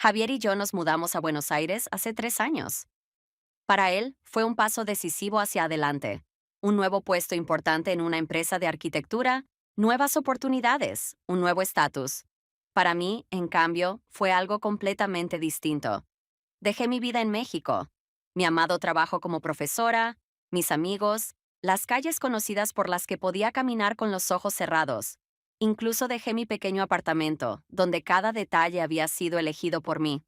Javier y yo nos mudamos a Buenos Aires hace 3 años. Para él, fue un paso decisivo hacia adelante. Un nuevo puesto importante en una empresa de arquitectura, nuevas oportunidades, un nuevo estatus. Para mí, en cambio, fue algo completamente distinto. Dejé mi vida en México, mi amado trabajo como profesora, mis amigos, las calles conocidas por las que podía caminar con los ojos cerrados. Incluso dejé mi pequeño apartamento, donde cada detalle había sido elegido por mí.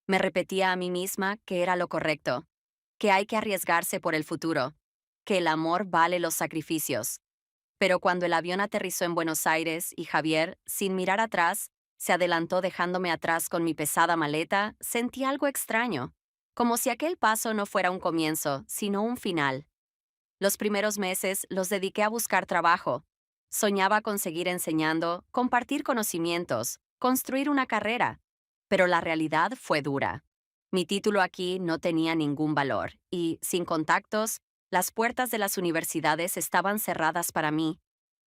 Me repetía a mí misma que era lo correcto, que hay que arriesgarse por el futuro, que el amor vale los sacrificios. Pero cuando el avión aterrizó en Buenos Aires y Javier, sin mirar atrás, se adelantó dejándome atrás con mi pesada maleta, sentí algo extraño, como si aquel paso no fuera un comienzo, sino un final. Los primeros meses los dediqué a buscar trabajo. Soñaba con seguir enseñando, compartir conocimientos, construir una carrera. Pero la realidad fue dura. Mi título aquí no tenía ningún valor y, sin contactos, las puertas de las universidades estaban cerradas para mí.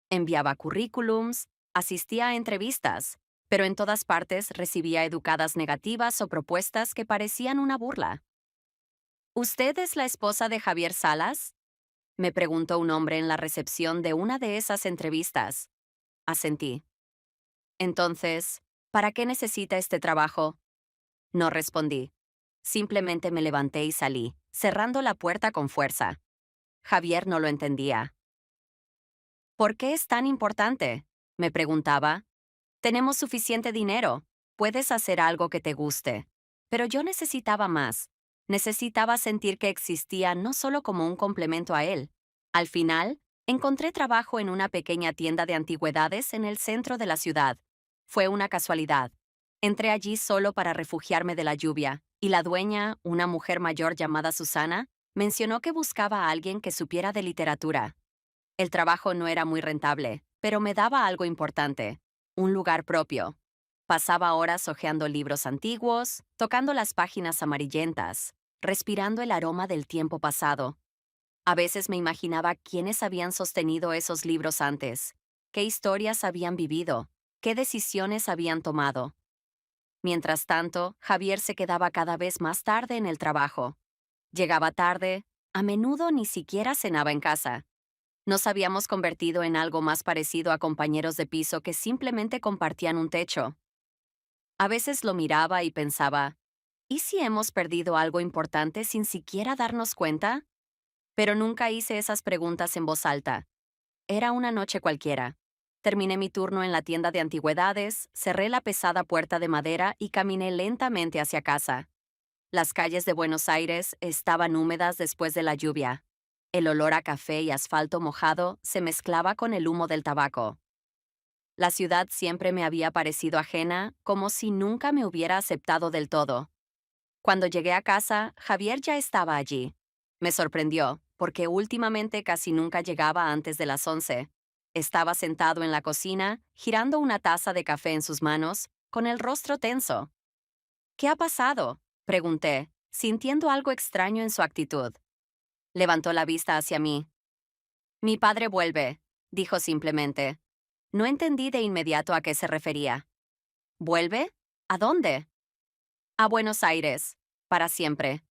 Enviaba currículums, asistía a entrevistas, pero en todas partes recibía educadas negativas o propuestas que parecían una burla. ¿Usted es la esposa de Javier Salas? Me preguntó un hombre en la recepción de una de esas entrevistas. Asentí. Entonces, ¿para qué necesita este trabajo? No respondí. Simplemente me levanté y salí, cerrando la puerta con fuerza. Javier no lo entendía. ¿Por qué es tan importante? Me preguntaba. Tenemos suficiente dinero. Puedes hacer algo que te guste. Pero yo necesitaba más. Necesitaba sentir que existía no solo como un complemento a él. Al final, encontré trabajo en una pequeña tienda de antigüedades en el centro de la ciudad. Fue una casualidad. Entré allí solo para refugiarme de la lluvia, y la dueña, una mujer mayor llamada Susana, mencionó que buscaba a alguien que supiera de literatura. El trabajo no era muy rentable, pero me daba algo importante, un lugar propio. Pasaba horas hojeando libros antiguos, tocando las páginas amarillentas, respirando el aroma del tiempo pasado. A veces me imaginaba quiénes habían sostenido esos libros antes, qué historias habían vivido, qué decisiones habían tomado. Mientras tanto, Javier se quedaba cada vez más tarde en el trabajo. Llegaba tarde, a menudo ni siquiera cenaba en casa. Nos habíamos convertido en algo más parecido a compañeros de piso que simplemente compartían un techo. A veces lo miraba y pensaba, ¿y si hemos perdido algo importante sin siquiera darnos cuenta? Pero nunca hice esas preguntas en voz alta. Era una noche cualquiera. Terminé mi turno en la tienda de antigüedades, cerré la pesada puerta de madera y caminé lentamente hacia casa. Las calles de Buenos Aires estaban húmedas después de la lluvia. El olor a café y asfalto mojado se mezclaba con el humo del tabaco. La ciudad siempre me había parecido ajena, como si nunca me hubiera aceptado del todo. Cuando llegué a casa, Javier ya estaba allí. Me sorprendió, porque últimamente casi nunca llegaba antes de las 11. Estaba sentado en la cocina, girando una taza de café en sus manos, con el rostro tenso. ¿Qué ha pasado?, pregunté, sintiendo algo extraño en su actitud. Levantó la vista hacia mí. Mi padre vuelve, dijo simplemente. No entendí de inmediato a qué se refería. ¿Vuelve? ¿A dónde? A Buenos Aires, para siempre.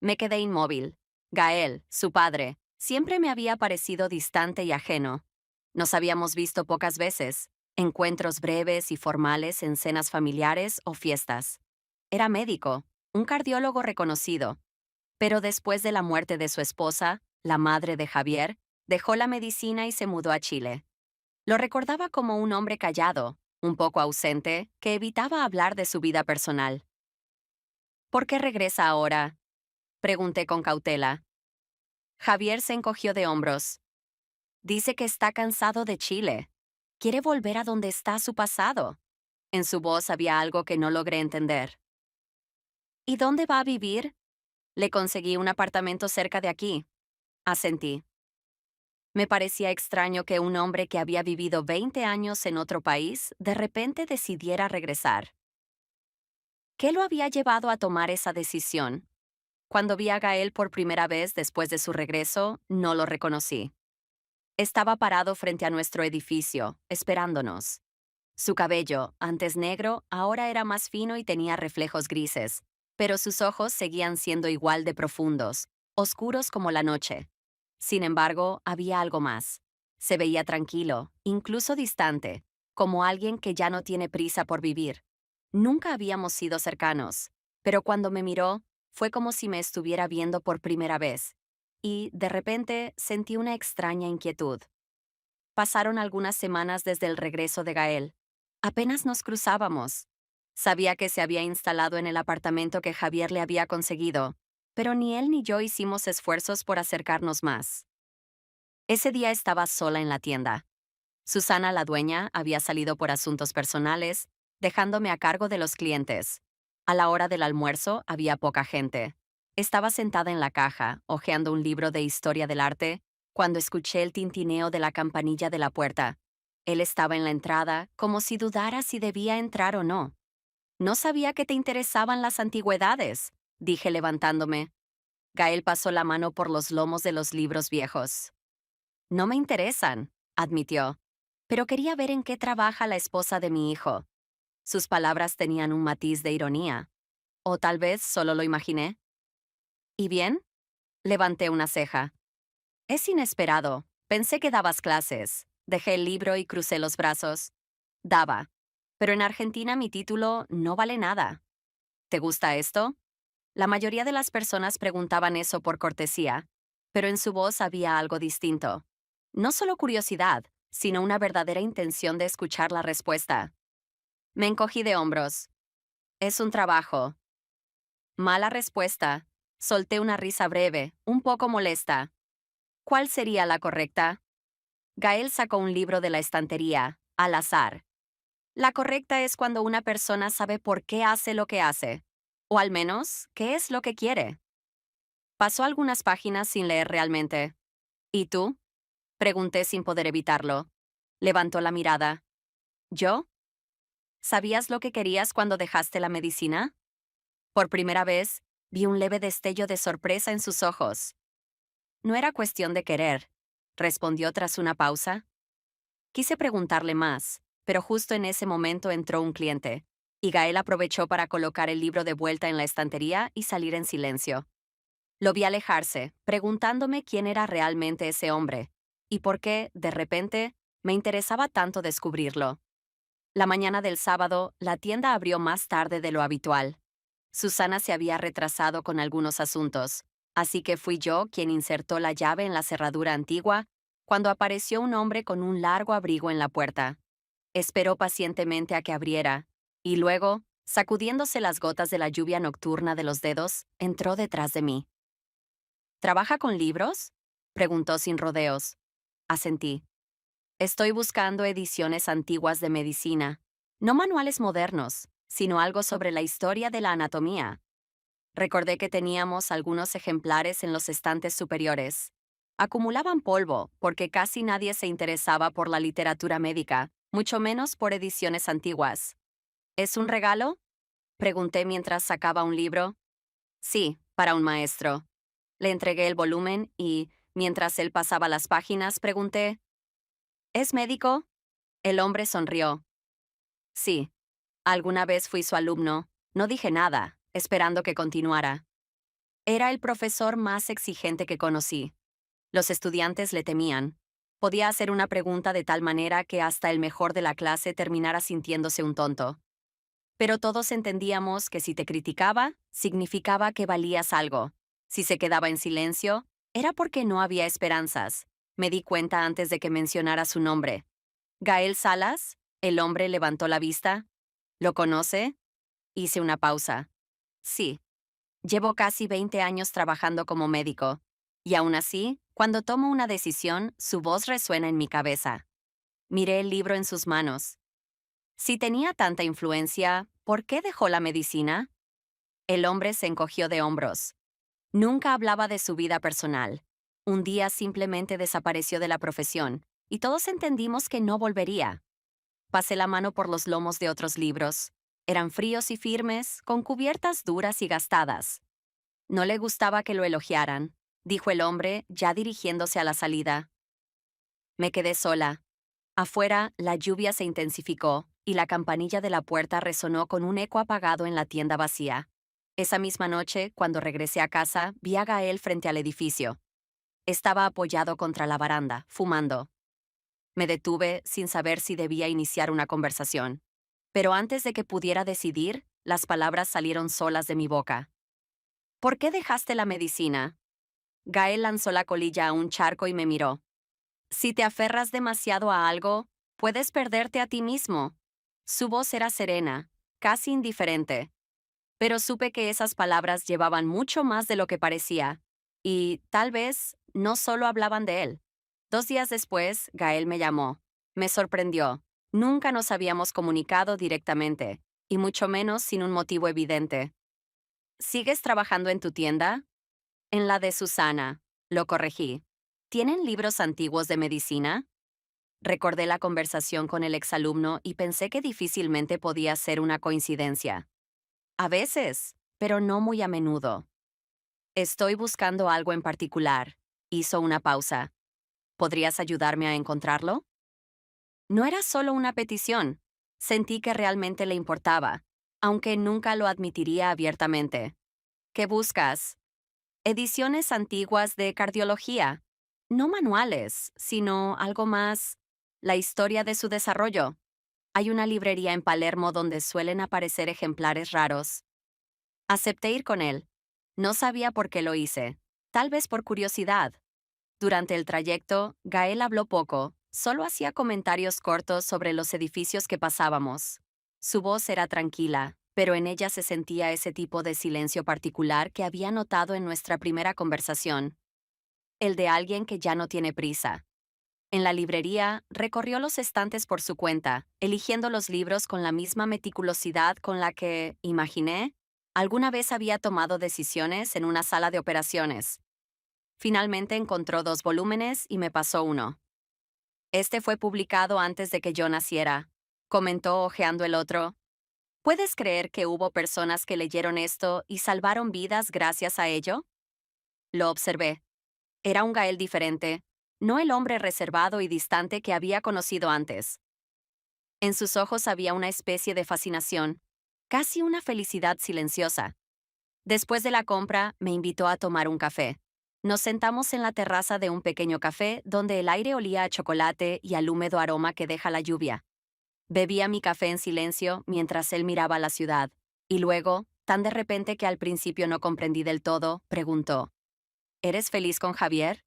Me quedé inmóvil. Gael, su padre, siempre me había parecido distante y ajeno. Nos habíamos visto pocas veces, encuentros breves y formales en cenas familiares o fiestas. Era médico, un cardiólogo reconocido, pero después de la muerte de su esposa, la madre de Javier, dejó la medicina y se mudó a Chile. Lo recordaba como un hombre callado, un poco ausente, que evitaba hablar de su vida personal. ¿Por qué regresa ahora?, pregunté con cautela. Javier se encogió de hombros. Dice que está cansado de Chile. Quiere volver a donde está su pasado. En su voz había algo que no logré entender. ¿Y dónde va a vivir? Le conseguí un apartamento cerca de aquí. Asentí. Me parecía extraño que un hombre que había vivido 20 años en otro país de repente decidiera regresar. ¿Qué lo había llevado a tomar esa decisión? Cuando vi a Gael por primera vez después de su regreso, no lo reconocí. Estaba parado frente a nuestro edificio, esperándonos. Su cabello, antes negro, ahora era más fino y tenía reflejos grises, pero sus ojos seguían siendo igual de profundos, oscuros como la noche. Sin embargo, había algo más. Se veía tranquilo, incluso distante, como alguien que ya no tiene prisa por vivir. Nunca habíamos sido cercanos, pero cuando me miró, fue como si me estuviera viendo por primera vez, y, de repente, sentí una extraña inquietud. Pasaron algunas semanas desde el regreso de Gael. Apenas nos cruzábamos. Sabía que se había instalado en el apartamento que Javier le había conseguido, pero ni él ni yo hicimos esfuerzos por acercarnos más. Ese día estaba sola en la tienda. Susana, la dueña, había salido por asuntos personales, dejándome a cargo de los clientes. A la hora del almuerzo había poca gente. Estaba sentada en la caja, hojeando un libro de historia del arte, cuando escuché el tintineo de la campanilla de la puerta. Él estaba en la entrada, como si dudara si debía entrar o no. No sabía que te interesaban las antigüedades, dije levantándome. Gael pasó la mano por los lomos de los libros viejos. No me interesan, admitió, pero quería ver en qué trabaja la esposa de mi hijo. Sus palabras tenían un matiz de ironía. O tal vez solo lo imaginé. ¿Y bien? Levanté una ceja. Es inesperado. Pensé que dabas clases. Dejé el libro y crucé los brazos. Daba. Pero en Argentina mi título no vale nada. ¿Te gusta esto? La mayoría de las personas preguntaban eso por cortesía, pero en su voz había algo distinto. No solo curiosidad, sino una verdadera intención de escuchar la respuesta. Me encogí de hombros. Es un trabajo. Mala respuesta. Solté una risa breve, un poco molesta. ¿Cuál sería la correcta? Gael sacó un libro de la estantería, al azar. La correcta es cuando una persona sabe por qué hace lo que hace, o al menos, qué es lo que quiere. Pasó algunas páginas sin leer realmente. ¿Y tú? Pregunté sin poder evitarlo. Levantó la mirada. ¿Yo? ¿Sabías lo que querías cuando dejaste la medicina? Por primera vez, vi un leve destello de sorpresa en sus ojos. No era cuestión de querer, respondió tras una pausa. Quise preguntarle más, pero justo en ese momento entró un cliente, y Gael aprovechó para colocar el libro de vuelta en la estantería y salir en silencio. Lo vi alejarse, preguntándome quién era realmente ese hombre, y por qué, de repente, me interesaba tanto descubrirlo. La mañana del sábado, la tienda abrió más tarde de lo habitual. Susana se había retrasado con algunos asuntos, así que fui yo quien insertó la llave en la cerradura antigua cuando apareció un hombre con un largo abrigo en la puerta. Esperó pacientemente a que abriera, y luego, sacudiéndose las gotas de la lluvia nocturna de los dedos, entró detrás de mí. ¿Trabaja con libros? Preguntó sin rodeos. Asentí. Estoy buscando ediciones antiguas de medicina, no manuales modernos, sino algo sobre la historia de la anatomía. Recordé que teníamos algunos ejemplares en los estantes superiores. Acumulaban polvo porque casi nadie se interesaba por la literatura médica, mucho menos por ediciones antiguas. ¿Es un regalo? Pregunté mientras sacaba un libro. Sí, para un maestro. Le entregué el volumen y, mientras él pasaba las páginas, pregunté, ¿es médico? El hombre sonrió. Sí. Alguna vez fui su alumno. No dije nada, esperando que continuara. Era el profesor más exigente que conocí. Los estudiantes le temían. Podía hacer una pregunta de tal manera que hasta el mejor de la clase terminara sintiéndose un tonto. Pero todos entendíamos que si te criticaba, significaba que valías algo. Si se quedaba en silencio, era porque no había esperanzas. Me di cuenta antes de que mencionara su nombre. ¿Gael Salas? El hombre levantó la vista. ¿Lo conoce? Hice una pausa. Sí. Llevo casi 20 años trabajando como médico. Y aún así, cuando tomo una decisión, su voz resuena en mi cabeza. Miré el libro en sus manos. Si tenía tanta influencia, ¿por qué dejó la medicina? El hombre se encogió de hombros. Nunca hablaba de su vida personal. Un día simplemente desapareció de la profesión, y todos entendimos que no volvería. Pasé la mano por los lomos de otros libros. Eran fríos y firmes, con cubiertas duras y gastadas. No le gustaba que lo elogiaran, dijo el hombre, ya dirigiéndose a la salida. Me quedé sola. Afuera, la lluvia se intensificó, y la campanilla de la puerta resonó con un eco apagado en la tienda vacía. Esa misma noche, cuando regresé a casa, vi a Gael frente al edificio. Estaba apoyado contra la baranda, fumando. Me detuve sin saber si debía iniciar una conversación. Pero antes de que pudiera decidir, las palabras salieron solas de mi boca. ¿Por qué dejaste la medicina? Gael lanzó la colilla a un charco y me miró. Si te aferras demasiado a algo, puedes perderte a ti mismo. Su voz era serena, casi indiferente. Pero supe que esas palabras llevaban mucho más de lo que parecía. Y, tal vez, no solo hablaban de él. 2 días después, Gael me llamó. Me sorprendió. Nunca nos habíamos comunicado directamente, y mucho menos sin un motivo evidente. ¿Sigues trabajando en tu tienda? En la de Susana. Lo corregí. ¿Tienen libros antiguos de medicina? Recordé la conversación con el exalumno y pensé que difícilmente podía ser una coincidencia. A veces, pero no muy a menudo. Estoy buscando algo en particular. Hizo una pausa. ¿Podrías ayudarme a encontrarlo? No era solo una petición. Sentí que realmente le importaba, aunque nunca lo admitiría abiertamente. ¿Qué buscas? Ediciones antiguas de cardiología. No manuales, sino algo más. La historia de su desarrollo. Hay una librería en Palermo donde suelen aparecer ejemplares raros. Acepté ir con él. No sabía por qué lo hice. Tal vez por curiosidad. Durante el trayecto, Gael habló poco, solo hacía comentarios cortos sobre los edificios que pasábamos. Su voz era tranquila, pero en ella se sentía ese tipo de silencio particular que había notado en nuestra primera conversación. El de alguien que ya no tiene prisa. En la librería, recorrió los estantes por su cuenta, eligiendo los libros con la misma meticulosidad con la que, imaginé, alguna vez había tomado decisiones en una sala de operaciones. Finalmente encontró 2 volúmenes y me pasó uno. Este fue publicado antes de que yo naciera, comentó hojeando el otro. ¿Puedes creer que hubo personas que leyeron esto y salvaron vidas gracias a ello? Lo observé. Era un Gael diferente, no el hombre reservado y distante que había conocido antes. En sus ojos había una especie de fascinación, casi una felicidad silenciosa. Después de la compra, me invitó a tomar un café. Nos sentamos en la terraza de un pequeño café donde el aire olía a chocolate y al húmedo aroma que deja la lluvia. Bebía mi café en silencio mientras él miraba la ciudad, y luego, tan de repente que al principio no comprendí del todo, preguntó: ¿Eres feliz con Javier?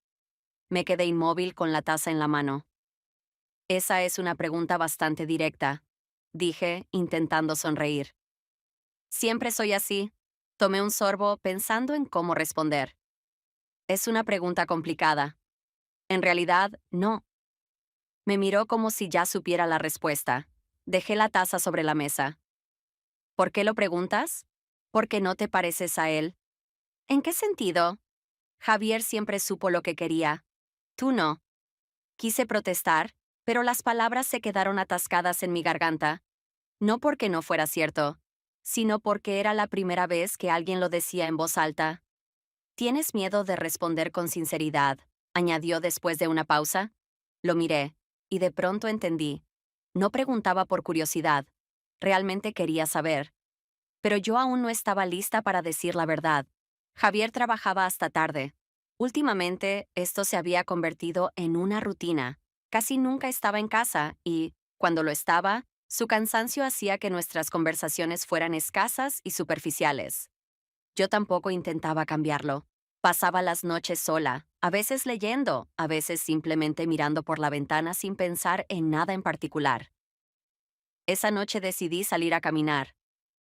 Me quedé inmóvil con la taza en la mano. Esa es una pregunta bastante directa, dije, intentando sonreír. Siempre soy así. Tomé un sorbo pensando en cómo responder. Es una pregunta complicada. En realidad, no. Me miró como si ya supiera la respuesta. Dejé la taza sobre la mesa. ¿Por qué lo preguntas? Porque no te pareces a él. ¿En qué sentido? Javier siempre supo lo que quería. Tú no. Quise protestar, pero las palabras se quedaron atascadas en mi garganta. No porque no fuera cierto, sino porque era la primera vez que alguien lo decía en voz alta. ¿Tienes miedo de responder con sinceridad?, añadió después de una pausa. Lo miré, y de pronto entendí. No preguntaba por curiosidad. Realmente quería saber. Pero yo aún no estaba lista para decir la verdad. Javier trabajaba hasta tarde. Últimamente, esto se había convertido en una rutina. Casi nunca estaba en casa y, cuando lo estaba, su cansancio hacía que nuestras conversaciones fueran escasas y superficiales. Yo tampoco intentaba cambiarlo. Pasaba las noches sola, a veces leyendo, a veces simplemente mirando por la ventana sin pensar en nada en particular. Esa noche decidí salir a caminar.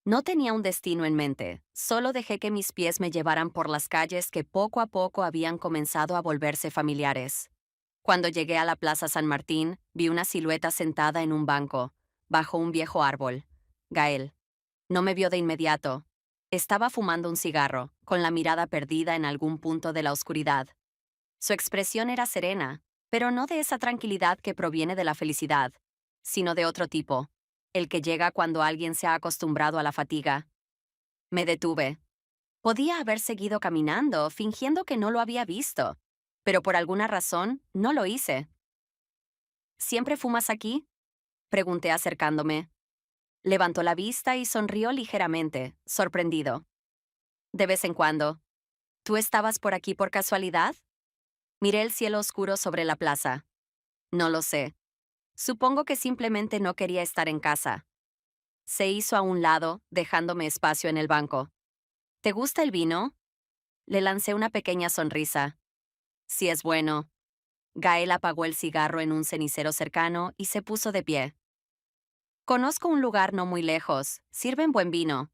No tenía un destino en mente, solo dejé que mis pies me llevaran por las calles que poco a poco habían comenzado a volverse familiares. Cuando llegué a la Plaza San Martín, vi una silueta sentada en un banco, bajo un viejo árbol. Gael. No me vio de inmediato. Estaba fumando un cigarro, con la mirada perdida en algún punto de la oscuridad. Su expresión era serena, pero no de esa tranquilidad que proviene de la felicidad, sino de otro tipo, el que llega cuando alguien se ha acostumbrado a la fatiga. Me detuve. Podía haber seguido caminando, fingiendo que no lo había visto, pero por alguna razón no lo hice. ¿Siempre fumas aquí?, pregunté acercándome. Levantó la vista y sonrió ligeramente, sorprendido. De vez en cuando. ¿Tú estabas por aquí por casualidad? Miré el cielo oscuro sobre la plaza. No lo sé. Supongo que simplemente no quería estar en casa. Se hizo a un lado, dejándome espacio en el banco. ¿Te gusta el vino? Le lancé una pequeña sonrisa. Sí es bueno. Gael apagó el cigarro en un cenicero cercano y se puso de pie. Conozco un lugar no muy lejos. Sirven buen vino.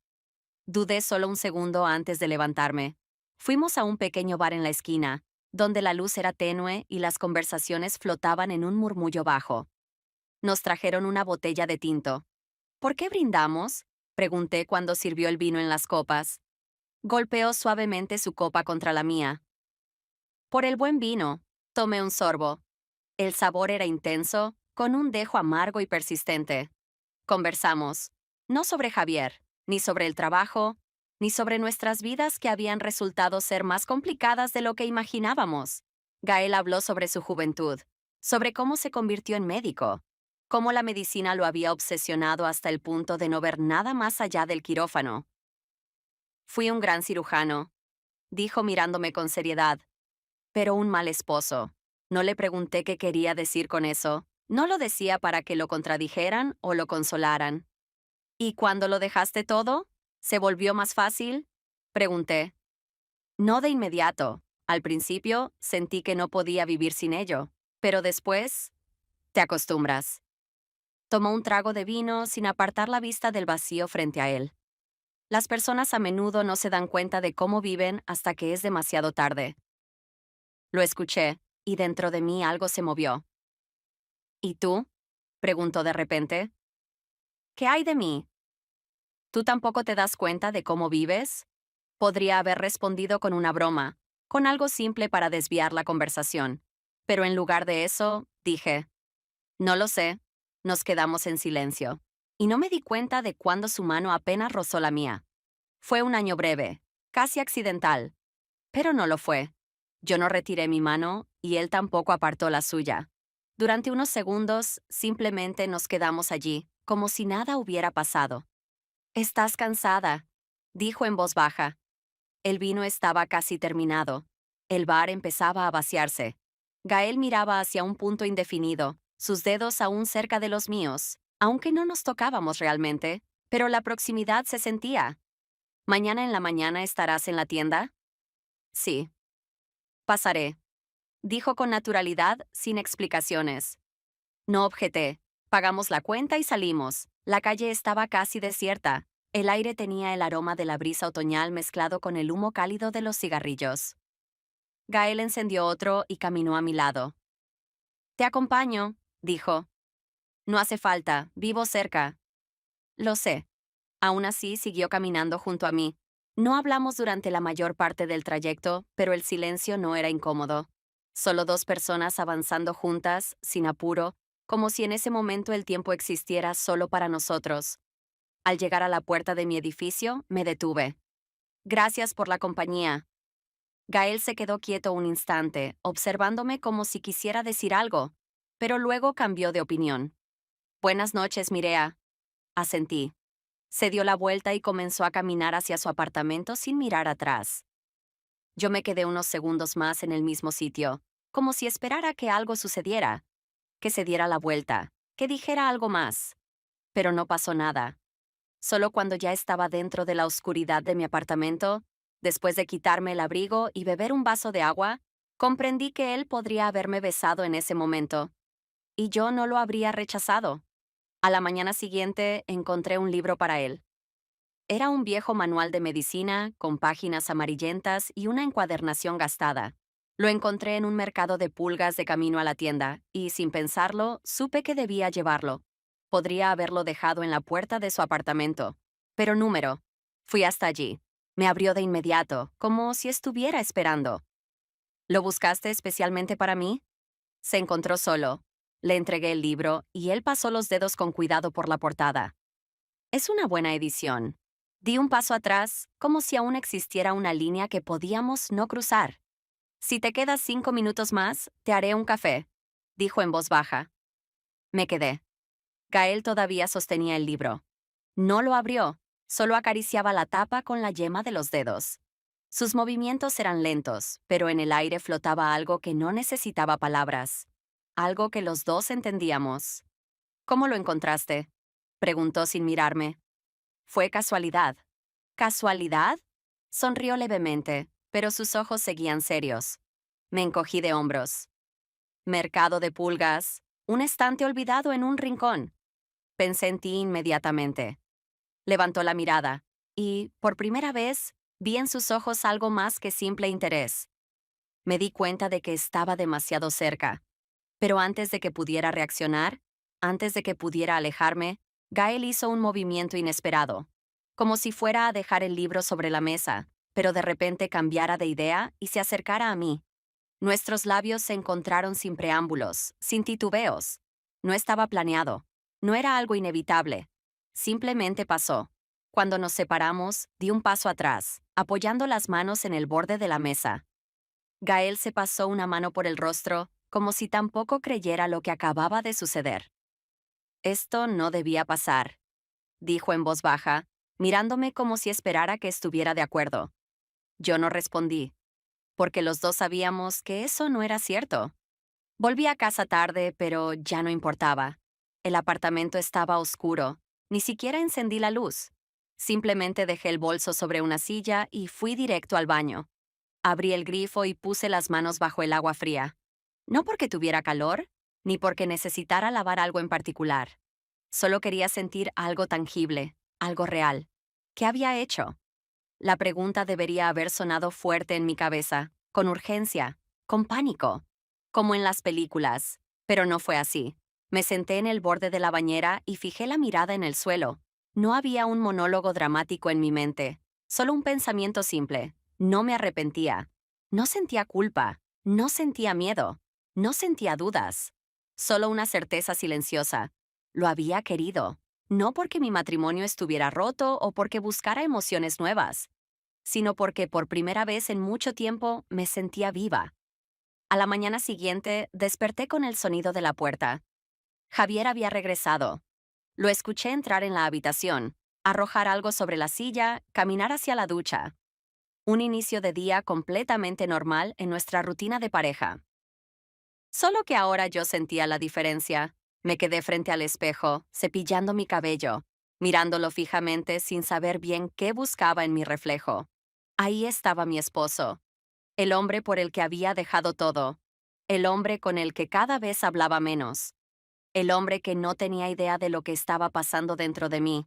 Dudé solo un segundo antes de levantarme. Fuimos a un pequeño bar en la esquina, donde la luz era tenue y las conversaciones flotaban en un murmullo bajo. Nos trajeron una botella de tinto. ¿Por qué brindamos? Pregunté cuando sirvió el vino en las copas. Golpeó suavemente su copa contra la mía. Por el buen vino. Tomé un sorbo. El sabor era intenso, con un dejo amargo y persistente. Conversamos. No sobre Javier, ni sobre el trabajo, ni sobre nuestras vidas que habían resultado ser más complicadas de lo que imaginábamos. Gael habló sobre su juventud, sobre cómo se convirtió en médico, cómo la medicina lo había obsesionado hasta el punto de no ver nada más allá del quirófano. Fui un gran cirujano, dijo mirándome con seriedad, pero un mal esposo. No le pregunté qué quería decir con eso. No lo decía para que lo contradijeran o lo consolaran. ¿Y cuando lo dejaste todo? ¿Se volvió más fácil? Pregunté. No de inmediato. Al principio sentí que no podía vivir sin ello, pero después te acostumbras. Tomó un trago de vino sin apartar la vista del vacío frente a él. Las personas a menudo no se dan cuenta de cómo viven hasta que es demasiado tarde. Lo escuché, y dentro de mí algo se movió. ¿Y tú? Preguntó de repente. ¿Qué hay de mí? ¿Tú tampoco te das cuenta de cómo vives? Podría haber respondido con una broma, con algo simple para desviar la conversación. Pero en lugar de eso, dije, no lo sé. Nos quedamos en silencio. Y no me di cuenta de cuándo su mano apenas rozó la mía. Fue un año breve, casi accidental. Pero no lo fue. Yo no retiré mi mano y él tampoco apartó la suya. Durante unos segundos, simplemente nos quedamos allí, como si nada hubiera pasado. «Estás cansada», dijo en voz baja. El vino estaba casi terminado. El bar empezaba a vaciarse. Gael miraba hacia un punto indefinido, sus dedos aún cerca de los míos, aunque no nos tocábamos realmente, pero la proximidad se sentía. «¿Mañana en la mañana estarás en la tienda?» «Sí». «Pasaré», dijo con naturalidad, sin explicaciones. No objeté. Pagamos la cuenta y salimos. La calle estaba casi desierta. El aire tenía el aroma de la brisa otoñal mezclado con el humo cálido de los cigarrillos. Gael encendió otro y caminó a mi lado. «Te acompaño», dijo. «No hace falta, vivo cerca». «Lo sé». Aún así siguió caminando junto a mí. No hablamos durante la mayor parte del trayecto, pero el silencio no era incómodo. Solo dos personas avanzando juntas, sin apuro, como si en ese momento el tiempo existiera solo para nosotros. Al llegar a la puerta de mi edificio, me detuve. «Gracias por la compañía». Gael se quedó quieto un instante, observándome como si quisiera decir algo, pero luego cambió de opinión. «Buenas noches, Mirea», asentí. Se dio la vuelta y comenzó a caminar hacia su apartamento sin mirar atrás. Yo me quedé unos segundos más en el mismo sitio, como si esperara que algo sucediera, que se diera la vuelta, que dijera algo más. Pero no pasó nada. Solo cuando ya estaba dentro de la oscuridad de mi apartamento, después de quitarme el abrigo y beber un vaso de agua, comprendí que él podría haberme besado en ese momento. Y yo no lo habría rechazado. A la mañana siguiente encontré un libro para él. Era un viejo manual de medicina, con páginas amarillentas y una encuadernación gastada. Lo encontré en un mercado de pulgas de camino a la tienda, y sin pensarlo, supe que debía llevarlo. Podría haberlo dejado en la puerta de su apartamento. Pero número. Fui hasta allí. Me abrió de inmediato, como si estuviera esperando. ¿Lo buscaste especialmente para mí? Se encontró solo. Le entregué el libro, y él pasó los dedos con cuidado por la portada. Es una buena edición. Di un paso atrás, como si aún existiera una línea que podíamos no cruzar. «Si te quedas 5 minutos más, te haré un café», dijo en voz baja. Me quedé. Gael todavía sostenía el libro. No lo abrió, solo acariciaba la tapa con la yema de los dedos. Sus movimientos eran lentos, pero en el aire flotaba algo que no necesitaba palabras. Algo que los dos entendíamos. ¿Cómo lo encontraste? Preguntó sin mirarme. Fue casualidad. ¿Casualidad? Sonrió levemente, pero sus ojos seguían serios. Me encogí de hombros. Mercado de pulgas, un estante olvidado en un rincón. Pensé en ti inmediatamente. Levantó la mirada, y, por primera vez, vi en sus ojos algo más que simple interés. Me di cuenta de que estaba demasiado cerca. Pero antes de que pudiera reaccionar, antes de que pudiera alejarme, Gael hizo un movimiento inesperado, como si fuera a dejar el libro sobre la mesa, pero de repente cambiara de idea y se acercara a mí. Nuestros labios se encontraron sin preámbulos, sin titubeos. No estaba planeado. No era algo inevitable. Simplemente pasó. Cuando nos separamos, di un paso atrás, apoyando las manos en el borde de la mesa. Gael se pasó una mano por el rostro, como si tampoco creyera lo que acababa de suceder. Esto no debía pasar, dijo en voz baja, mirándome como si esperara que estuviera de acuerdo. Yo no respondí, porque los dos sabíamos que eso no era cierto. Volví a casa tarde, pero ya no importaba. El apartamento estaba oscuro. Ni siquiera encendí la luz. Simplemente dejé el bolso sobre una silla y fui directo al baño. Abrí el grifo y puse las manos bajo el agua fría. No porque tuviera calor, ni porque necesitara lavar algo en particular. Solo quería sentir algo tangible, algo real. ¿Qué había hecho? La pregunta debería haber sonado fuerte en mi cabeza, con urgencia, con pánico, como en las películas, pero no fue así. Me senté en el borde de la bañera y fijé la mirada en el suelo. No había un monólogo dramático en mi mente, solo un pensamiento simple. No me arrepentía. No sentía culpa. No sentía miedo. No sentía dudas. Solo una certeza silenciosa. Lo había querido. No porque mi matrimonio estuviera roto o porque buscara emociones nuevas, sino porque por primera vez en mucho tiempo me sentía viva. A la mañana siguiente desperté con el sonido de la puerta. Javier había regresado. Lo escuché entrar en la habitación, arrojar algo sobre la silla, caminar hacia la ducha. Un inicio de día completamente normal en nuestra rutina de pareja. Solo que ahora yo sentía la diferencia. Me quedé frente al espejo, cepillando mi cabello, mirándolo fijamente sin saber bien qué buscaba en mi reflejo. Ahí estaba mi esposo, el hombre por el que había dejado todo, el hombre con el que cada vez hablaba menos, el hombre que no tenía idea de lo que estaba pasando dentro de mí.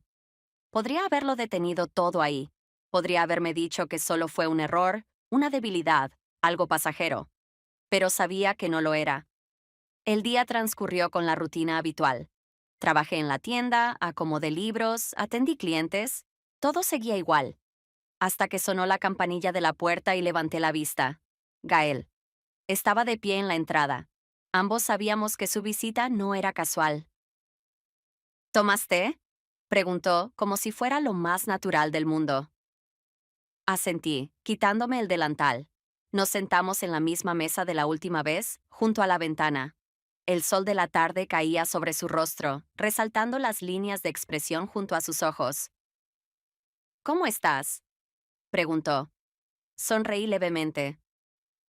Podría haberlo detenido todo ahí. Podría haberme dicho que solo fue un error, una debilidad, algo pasajero. Pero sabía que no lo era. El día transcurrió con la rutina habitual. Trabajé en la tienda, acomodé libros, atendí clientes. Todo seguía igual. Hasta que sonó la campanilla de la puerta y levanté la vista. Gael. Estaba de pie en la entrada. Ambos sabíamos que su visita no era casual. ¿Tomas té? Preguntó, como si fuera lo más natural del mundo. Asentí, quitándome el delantal. Nos sentamos en la misma mesa de la última vez, junto a la ventana. El sol de la tarde caía sobre su rostro, resaltando las líneas de expresión junto a sus ojos. ¿Cómo estás? Preguntó. Sonreí levemente.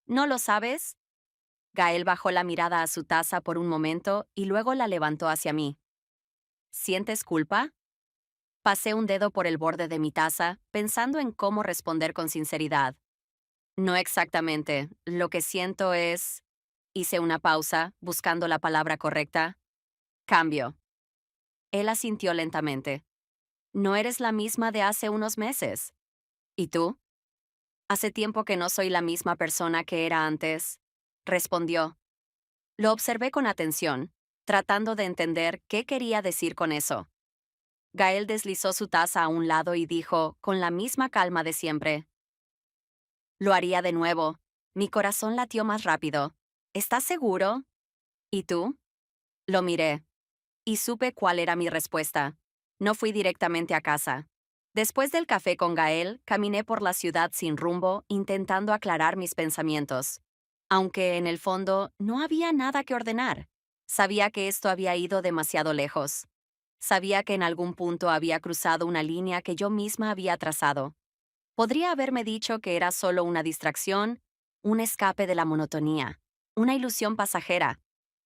¿No lo sabes? Gael bajó la mirada a su taza por un momento y luego la levantó hacia mí. ¿Sientes culpa? Pasé un dedo por el borde de mi taza, pensando en cómo responder con sinceridad. No exactamente. Lo que siento es... Hice una pausa, buscando la palabra correcta. Cambio. Él asintió lentamente. No eres la misma de hace unos meses. ¿Y tú? Hace tiempo que no soy la misma persona que era antes, respondió. Lo observé con atención, tratando de entender qué quería decir con eso. Gael deslizó su taza a un lado y dijo, con la misma calma de siempre. Lo haría de nuevo. Mi corazón latió más rápido. ¿Estás seguro? ¿Y tú? Lo miré. Y supe cuál era mi respuesta. No fui directamente a casa. Después del café con Gael, caminé por la ciudad sin rumbo, intentando aclarar mis pensamientos. Aunque, en el fondo, no había nada que ordenar. Sabía que esto había ido demasiado lejos. Sabía que en algún punto había cruzado una línea que yo misma había trazado. Podría haberme dicho que era solo una distracción, un escape de la monotonía, una ilusión pasajera,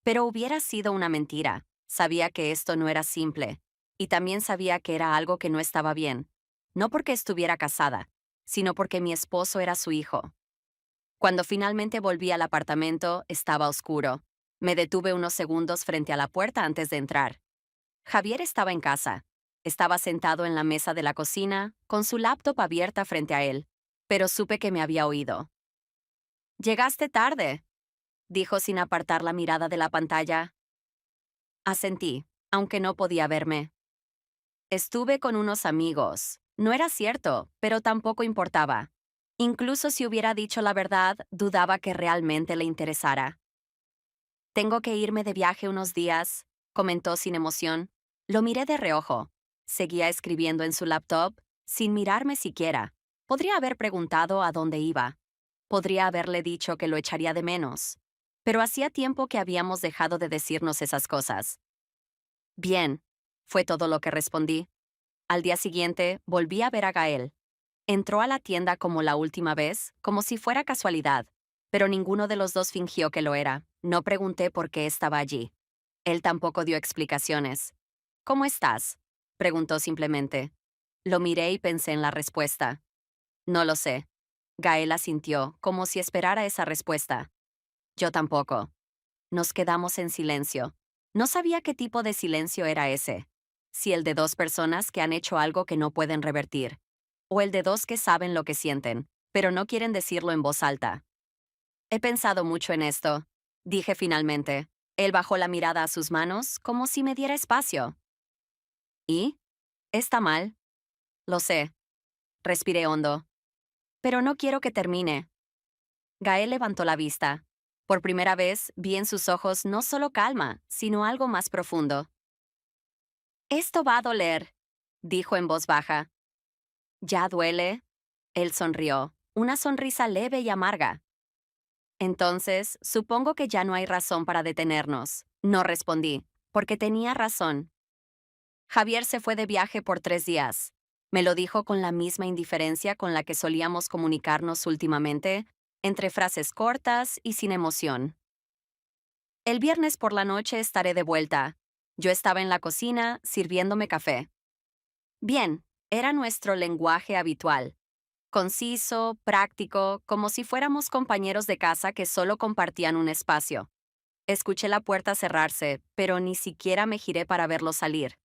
pero hubiera sido una mentira. Sabía que esto no era simple, y también sabía que era algo que no estaba bien, no porque estuviera casada, sino porque mi esposo era su hijo. Cuando finalmente volví al apartamento, estaba oscuro. Me detuve unos segundos frente a la puerta antes de entrar. Javier estaba en casa. Estaba sentado en la mesa de la cocina, con su laptop abierta frente a él, pero supe que me había oído. «Llegaste tarde», dijo sin apartar la mirada de la pantalla. Asentí, aunque no podía verme. Estuve con unos amigos. No era cierto, pero tampoco importaba. Incluso si hubiera dicho la verdad, dudaba que realmente le interesara. «Tengo que irme de viaje unos días», comentó sin emoción. Lo miré de reojo. Seguía escribiendo en su laptop, sin mirarme siquiera. Podría haber preguntado a dónde iba. Podría haberle dicho que lo echaría de menos. Pero hacía tiempo que habíamos dejado de decirnos esas cosas. «Bien», fue todo lo que respondí. Al día siguiente, volví a ver a Gael. Entró a la tienda como la última vez, como si fuera casualidad, pero ninguno de los dos fingió que lo era. No pregunté por qué estaba allí. Él tampoco dio explicaciones. «¿Cómo estás?», preguntó simplemente. Lo miré y pensé en la respuesta. «No lo sé». Gael asintió, como si esperara esa respuesta. Yo tampoco. Nos quedamos en silencio. No sabía qué tipo de silencio era ese. Si el de dos personas que han hecho algo que no pueden revertir, o el de dos que saben lo que sienten, pero no quieren decirlo en voz alta. «He pensado mucho en esto», dije finalmente. Él bajó la mirada a sus manos, como si me diera espacio. «¿Y? ¿Está mal?» «Lo sé». Respiré hondo. «Pero no quiero que termine». Gael levantó la vista. Por primera vez vi en sus ojos no solo calma, sino algo más profundo. «Esto va a doler», dijo en voz baja. «¿Ya duele?» Él sonrió, una sonrisa leve y amarga. «Entonces, supongo que ya no hay razón para detenernos». No respondí, porque tenía razón. Javier se fue de viaje por 3 días. Me lo dijo con la misma indiferencia con la que solíamos comunicarnos últimamente, entre frases cortas y sin emoción. «El viernes por la noche estaré de vuelta». Yo estaba en la cocina, sirviéndome café. Bien, era nuestro lenguaje habitual. Conciso, práctico, como si fuéramos compañeros de casa que solo compartían un espacio. Escuché la puerta cerrarse, pero ni siquiera me giré para verlo salir.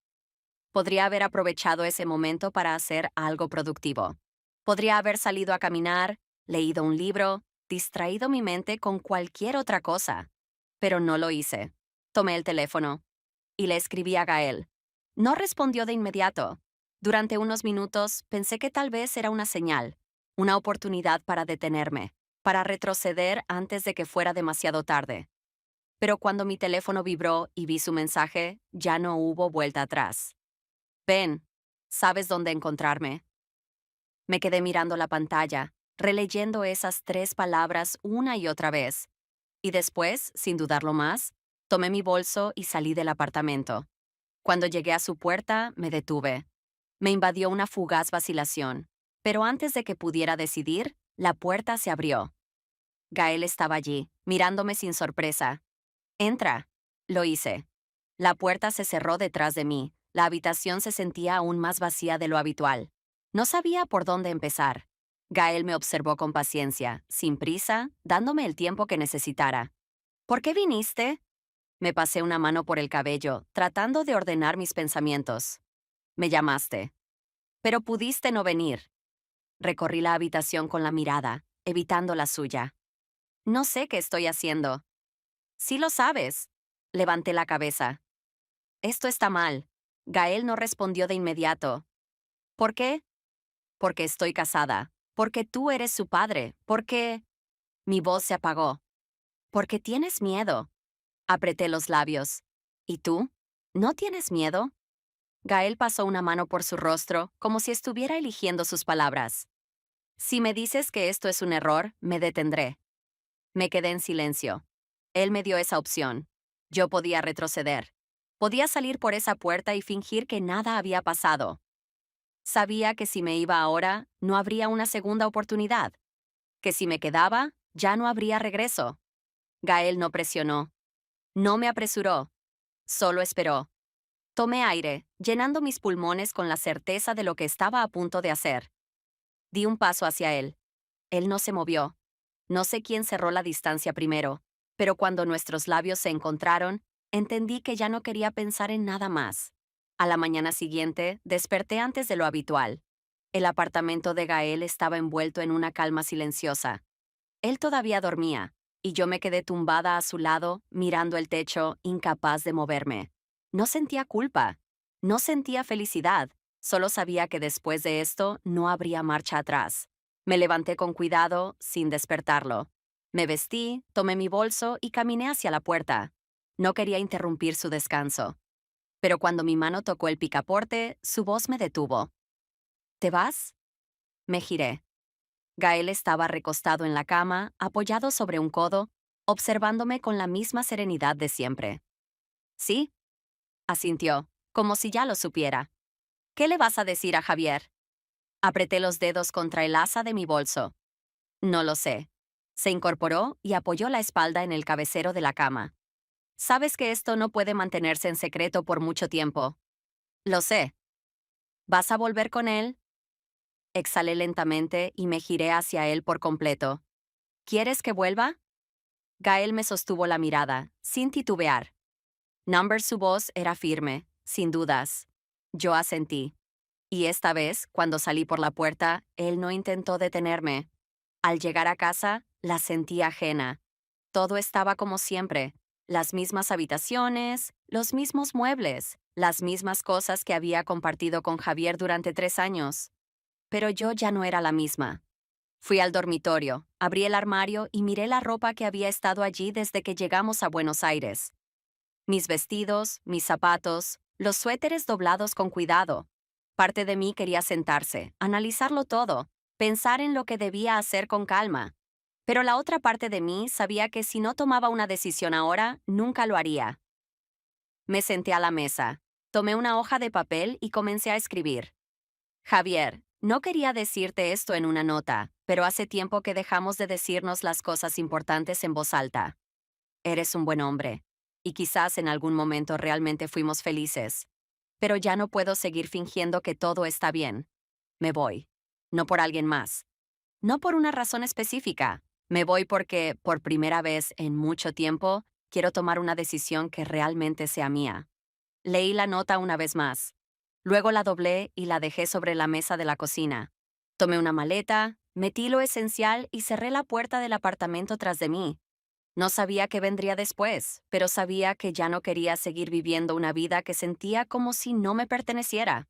Podría haber aprovechado ese momento para hacer algo productivo. Podría haber salido a caminar, leído un libro, distraído mi mente con cualquier otra cosa. Pero no lo hice. Tomé el teléfono y le escribí a Gael. No respondió de inmediato. Durante unos minutos pensé que tal vez era una señal, una oportunidad para detenerme, para retroceder antes de que fuera demasiado tarde. Pero cuando mi teléfono vibró y vi su mensaje, ya no hubo vuelta atrás. «Ven, sabes dónde encontrarme». Me quedé mirando la pantalla, releyendo esas 3 palabras una y otra vez. Y después, sin dudarlo más, tomé mi bolso y salí del apartamento. Cuando llegué a su puerta, me detuve. Me invadió una fugaz vacilación, pero antes de que pudiera decidir, la puerta se abrió. Gael estaba allí, mirándome sin sorpresa. «Entra». Lo hice. La puerta se cerró detrás de mí. La habitación se sentía aún más vacía de lo habitual. No sabía por dónde empezar. Gael me observó con paciencia, sin prisa, dándome el tiempo que necesitara. «¿Por qué viniste?». Me pasé una mano por el cabello, tratando de ordenar mis pensamientos. «Me llamaste». «Pero pudiste no venir». Recorrí la habitación con la mirada, evitando la suya. «No sé qué estoy haciendo». «Sí lo sabes». Levanté la cabeza. «Esto está mal». Gael no respondió de inmediato. «¿Por qué?». «Porque estoy casada. Porque tú eres su padre. Porque...». Mi voz se apagó. «Porque tienes miedo». Apreté los labios. «¿Y tú? ¿No tienes miedo?». Gael pasó una mano por su rostro, como si estuviera eligiendo sus palabras. «Si me dices que esto es un error, me detendré». Me quedé en silencio. Él me dio esa opción. Yo podía retroceder. Podía salir por esa puerta y fingir que nada había pasado. Sabía que si me iba ahora, no habría una segunda oportunidad, que si me quedaba, ya no habría regreso. Gael no presionó, no me apresuró, solo esperó. Tomé aire, llenando mis pulmones con la certeza de lo que estaba a punto de hacer. Di un paso hacia él. Él no se movió. No sé quién cerró la distancia primero, pero cuando nuestros labios se encontraron, entendí que ya no quería pensar en nada más. A la mañana siguiente, desperté antes de lo habitual. El apartamento de Gael estaba envuelto en una calma silenciosa. Él todavía dormía, y yo me quedé tumbada a su lado, mirando el techo, incapaz de moverme. No sentía culpa, no sentía felicidad, solo sabía que después de esto no habría marcha atrás. Me levanté con cuidado, sin despertarlo. Me vestí, tomé mi bolso y caminé hacia la puerta. No quería interrumpir su descanso. Pero cuando mi mano tocó el picaporte, su voz me detuvo. ¿Te vas? Me giré. Gael estaba recostado en la cama, apoyado sobre un codo, observándome con la misma serenidad de siempre. ¿Sí? Asintió, como si ya lo supiera. ¿Qué le vas a decir a Javier? Apreté los dedos contra el asa de mi bolso. No lo sé. Se incorporó y apoyó la espalda en el cabecero de la cama. Sabes que esto no puede mantenerse en secreto por mucho tiempo. Lo sé. ¿Vas a volver con él? Exhalé lentamente y me giré hacia él por completo. ¿Quieres que vuelva? Gael me sostuvo la mirada, sin titubear. Su voz era firme, sin dudas. Yo asentí. Y esta vez, cuando salí por la puerta, él no intentó detenerme. Al llegar a casa, la sentí ajena. Todo estaba como siempre. Las mismas habitaciones, los mismos muebles, las mismas cosas que había compartido con Javier durante 3 años. Pero yo ya no era la misma. Fui al dormitorio, abrí el armario y miré la ropa que había estado allí desde que llegamos a Buenos Aires. Mis vestidos, mis zapatos, los suéteres doblados con cuidado. Parte de mí quería sentarse, analizarlo todo, pensar en lo que debía hacer con calma. Pero la otra parte de mí sabía que si no tomaba una decisión ahora, nunca lo haría. Me senté a la mesa, tomé una hoja de papel y comencé a escribir. Javier, no quería decirte esto en una nota, pero hace tiempo que dejamos de decirnos las cosas importantes en voz alta. Eres un buen hombre, y quizás en algún momento realmente fuimos felices. Pero ya no puedo seguir fingiendo que todo está bien. Me voy. No por alguien más. No por una razón específica. Me voy porque, por primera vez en mucho tiempo, quiero tomar una decisión que realmente sea mía. Leí la nota una vez más. Luego la doblé y la dejé sobre la mesa de la cocina. Tomé una maleta, metí lo esencial y cerré la puerta del apartamento tras de mí. No sabía qué vendría después, pero sabía que ya no quería seguir viviendo una vida que sentía como si no me perteneciera.